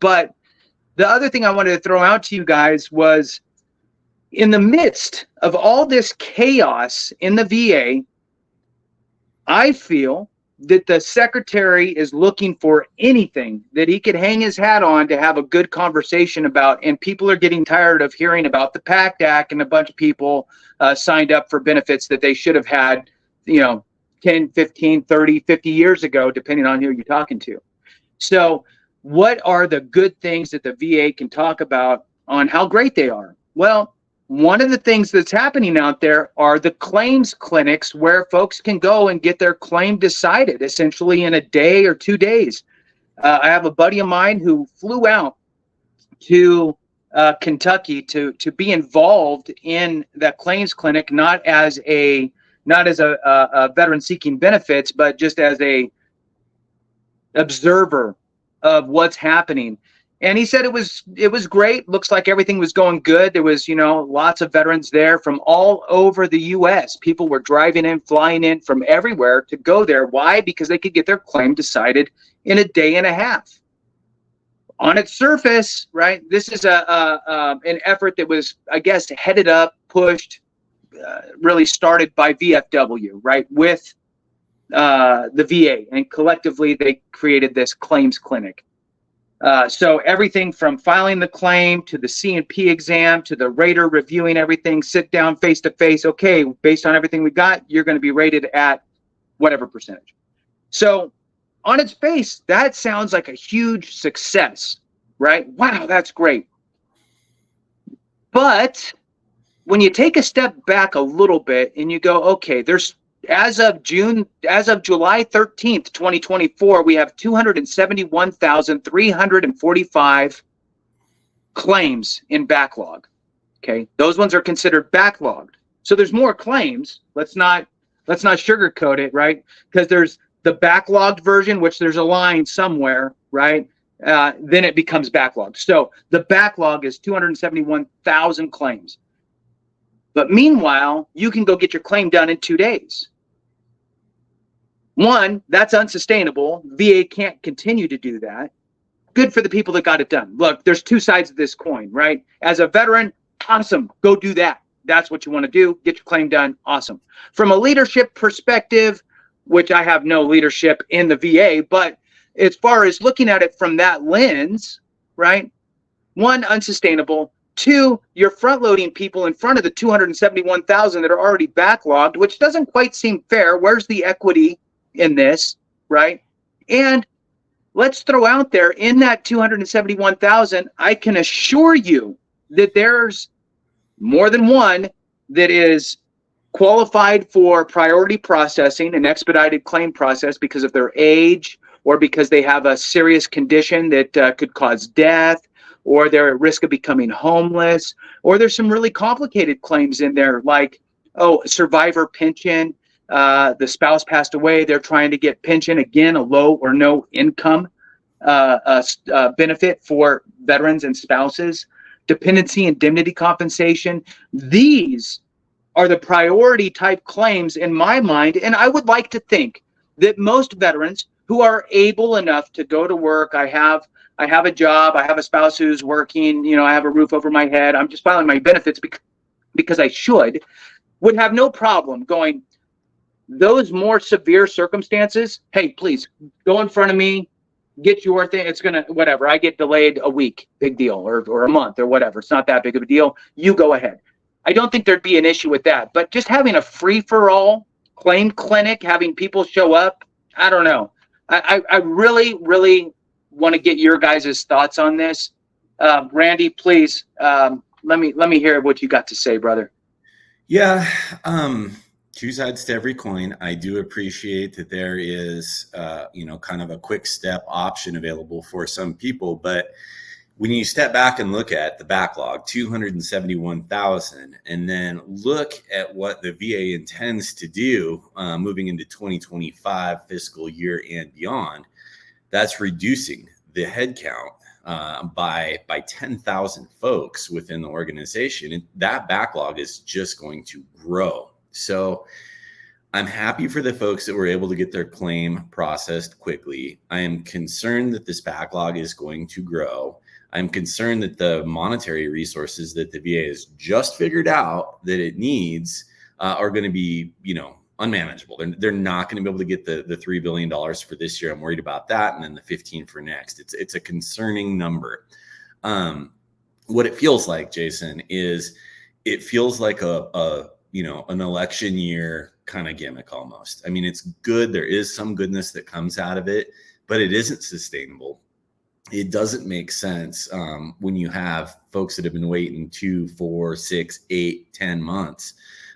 But the other thing I wanted to throw out to you guys was, in the midst of all this chaos in the VA, I feel that the secretary is looking for anything that he could hang his hat on to have a good conversation about. And people are getting tired of hearing about the PACT Act, and a bunch of people signed up for benefits that they should have had, 10, 15, 30, 50 years ago, depending on who you're talking to. So what are the good things that the VA can talk about on how great they are? Well, one of the things that's happening out there are the claims clinics, where folks can go and get their claim decided essentially in a day or 2 days. I have a buddy of mine who flew out to Kentucky to be involved in that claims clinic, not as a veteran seeking benefits, but just as a observer of what's happening. And he said it was great. Looks like everything was going good. There was, lots of veterans there from all over the U.S. People were driving in, flying in from everywhere to go there. Why? Because they could get their claim decided in a day and a half. On its surface, right, this is an effort that was, I guess, headed up, pushed, really started by VFW, right, with the VA. And collectively, they created this claims clinic. So everything from filing the claim to the C&P exam to the rater reviewing everything, sit down face to face. Okay, based on everything we got, you're going to be rated at whatever percentage. So on its face, that sounds like a huge success, right? Wow, that's great. But when you take a step back a little bit and you go, okay, there's as of July 13th, 2024, we have 271,345 claims in backlog. Okay, those ones are considered backlogged. So there's more claims. Let's not sugarcoat it, right? Because there's the backlogged version, which there's a line somewhere, right? Then it becomes backlogged. So the backlog is 271,000 claims. But meanwhile, you can go get your claim done in 2 days. One, that's unsustainable. VA can't continue to do that. Good for the people that got it done. Look, there's two sides of this coin, right? As a veteran, awesome, go do that. That's what you want to do. Get your claim done. Awesome. From a leadership perspective, which I have no leadership in the VA, but as far as looking at it from that lens, right? One, unsustainable. Two, you're front loading people in front of the 271,000 that are already backlogged, which doesn't quite seem fair. Where's the equity in this, right? And let's throw out there, in that 271,000, I can assure you that there's more than one that is qualified for priority processing and expedited claim process because of their age, or because they have a serious condition that could cause death, or they're at risk of becoming homeless, or there's some really complicated claims in there, like, survivor pension, the spouse passed away, they're trying to get pension, again, a low or no income benefit for veterans and spouses, dependency indemnity compensation. These are the priority type claims in my mind, and I would like to think that most veterans who are able enough to go to work, I have a job, I have a spouse who's working, I have a roof over my head, I'm just filing my benefits because I should, would have no problem going, those more severe circumstances, hey, please go in front of me, get your thing. It's going to, whatever, I get delayed a week, big deal, or a month or whatever. It's not that big of a deal. You go ahead. I don't think there'd be an issue with that, but just having a free for all claim clinic, having people show up, I don't know. I really, really want to get your guys' thoughts on this. Randy, please, let me hear what you got to say, brother. Yeah. Two sides to every coin. I do appreciate that there is, kind of a quick step option available for some people. But when you step back and look at the backlog, 271,000, and then look at what the VA intends to do moving into 2025 fiscal year and beyond, that's reducing the headcount by 10,000 folks within the organization. And that backlog is just going to grow. So I'm happy for the folks that were able to get their claim processed quickly. I am concerned that this backlog is going to grow. I'm concerned that the monetary resources that the VA has just figured out that it needs are going to be, unmanageable. They're not going to be able to get the $3 billion for this year. I'm worried about that. And then the 15 for next. It's a concerning number. What it feels like, Jason, is it feels like an election year kind of gimmick almost. I mean, it's good. There is some goodness that comes out of it, but it isn't sustainable. It doesn't make sense when you have folks that have been waiting 2, 4, 6, 8, 10 months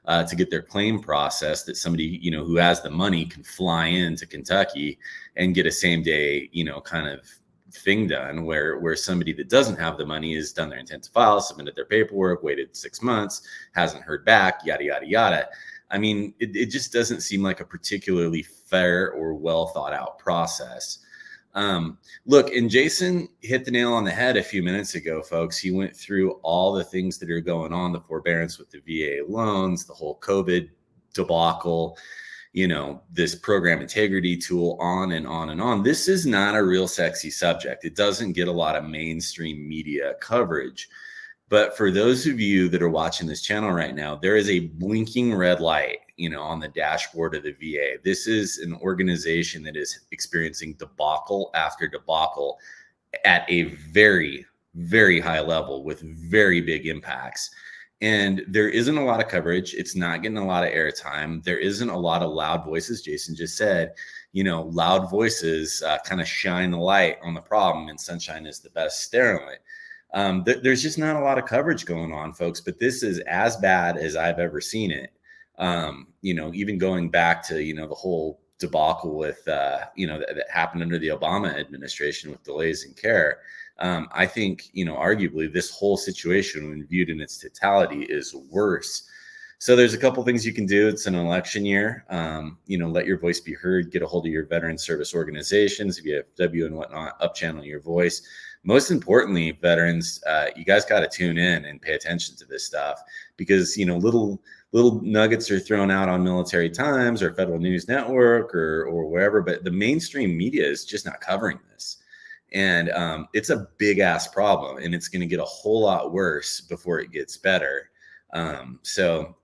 to get their claim processed, that somebody, who has the money can fly into Kentucky and get a same day, kind of thing done, where somebody that doesn't have the money has done their intent to file, submitted their paperwork, waited 6 months, hasn't heard back, yada, yada, yada. I mean, it just doesn't seem like a particularly fair or well thought out process. Look, and Jason hit the nail on the head a few minutes ago, folks. He went through all the things that are going on, the forbearance with the VA loans, the whole COVID debacle, this program integrity tool, on and on and on. This is not a real sexy subject. It doesn't get a lot of mainstream media coverage. But for those of you that are watching this channel right now, there is a blinking red light, on the dashboard of the VA. This is an organization that is experiencing debacle after debacle at a very, very high level with very big impacts. And there isn't a lot of coverage. It's not getting a lot of airtime. There isn't a lot of loud voices. Jason just said, loud voices kind of shine the light on the problem, and sunshine is the best sterilant. There's just not a lot of coverage going on, folks, but this is as bad as I've ever seen it. Even going back to, the whole debacle with, that happened under the Obama administration with delays in care. I think, arguably this whole situation, when viewed in its totality, is worse. So there's a couple things you can do. It's an election year. Let your voice be heard. Get a hold of your veteran service organizations, if you have W and whatnot, up channel your voice. Most importantly, veterans, you guys got to tune in and pay attention to this stuff, because little nuggets are thrown out on Military Times or Federal News Network or wherever, but the mainstream media is just not covering this. And it's a big ass problem, and it's going to get a whole lot worse before it gets better. So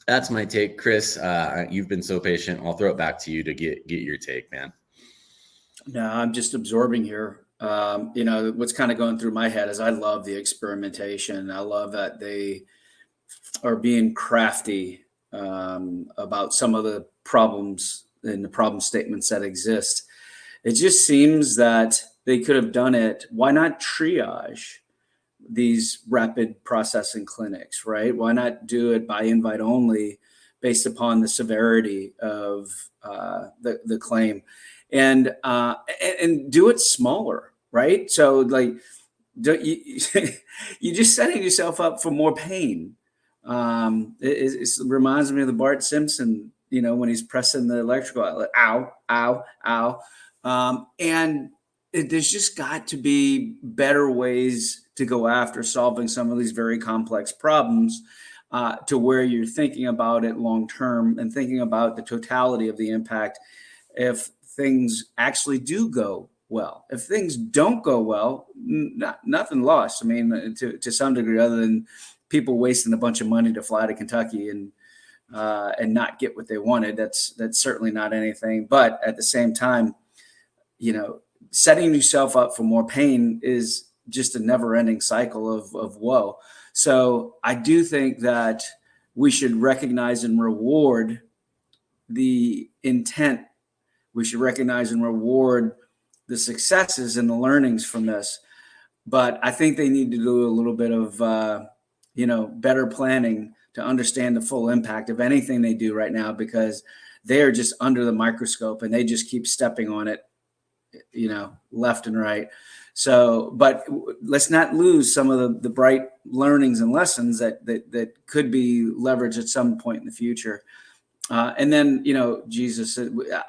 that's my take. Chris, you've been so patient. I'll throw it back to you to get your take, man. No, I'm just absorbing here. What's kind of going through my head is I love the experimentation. I love that they are being crafty about some of the problems and the problem statements that exist. It just seems that they could have done it. Why not triage these rapid processing clinics, right? Why not do it by invite only based upon the severity of the claim? And do it smaller, right? So you're just setting yourself up for more pain. It reminds me of the Bart Simpson, when he's pressing the electrical outlet, ow, ow, ow. There's just got to be better ways to go after solving some of these very complex problems, to where you're thinking about it long term and thinking about the totality of the impact if things actually do go well. If things don't go well, nothing lost. I mean, to some degree, other than people wasting a bunch of money to fly to Kentucky and not get what they wanted. That's certainly not anything. But at the same time, setting yourself up for more pain is just a never-ending cycle of woe. So I do think that we should recognize and reward the intent. We should recognize and reward the successes and the learnings from this. But I think they need to do a little bit of, better planning to understand the full impact of anything they do right now, because they are just under the microscope and they just keep stepping on it, left and right. So, but let's not lose some of the bright learnings and lessons that could be leveraged at some point in the future. And then, Jesus,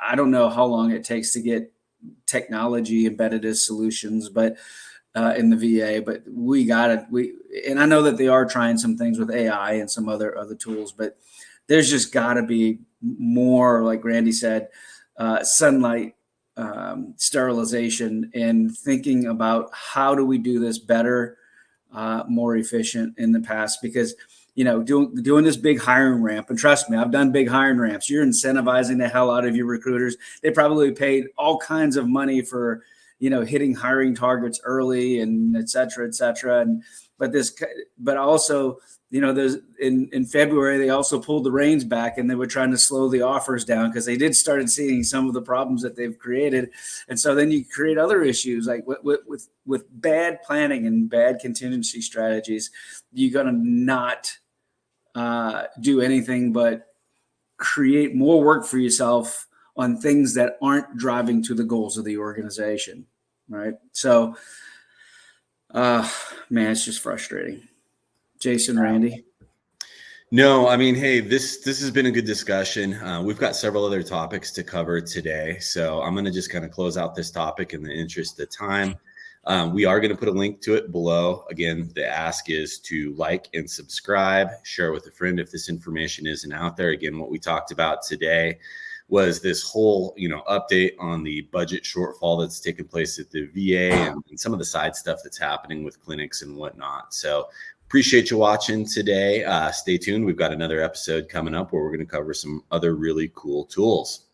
I don't know how long it takes to get technology embedded as solutions, but in the VA, but and I know that they are trying some things with AI and some other tools, but there's just got to be more, like Randy said, sunlight sterilization, and thinking about how do we do this better, more efficient in the past. Because, you know, doing this big hiring ramp, and trust me, I've done big hiring ramps. You're incentivizing the hell out of your recruiters. They probably paid all kinds of money for, you know, hitting hiring targets early and et cetera, et cetera. But also, you know, there's in February, they also pulled the reins back, and they were trying to slow the offers down because they did started seeing some of the problems that they've created. And so then you create other issues, like with bad planning and bad contingency strategies. You're going to not do anything but create more work for yourself on things that aren't driving to the goals of the organization. Right. So, man, it's just frustrating. Jason, Randy. No, I mean, hey, this has been a good discussion. We've got several other topics to cover today, so I'm going to just kind of close out this topic in the interest of time. We are going to put a link to it below. Again, the ask is to like and subscribe, share with a friend if this information isn't out there. Again, what we talked about today was this whole, you know, update on the budget shortfall that's taken place at the VA and some of the side stuff that's happening with clinics and whatnot. So appreciate you watching today. Stay tuned. We've got another episode coming up where we're going to cover some other really cool tools.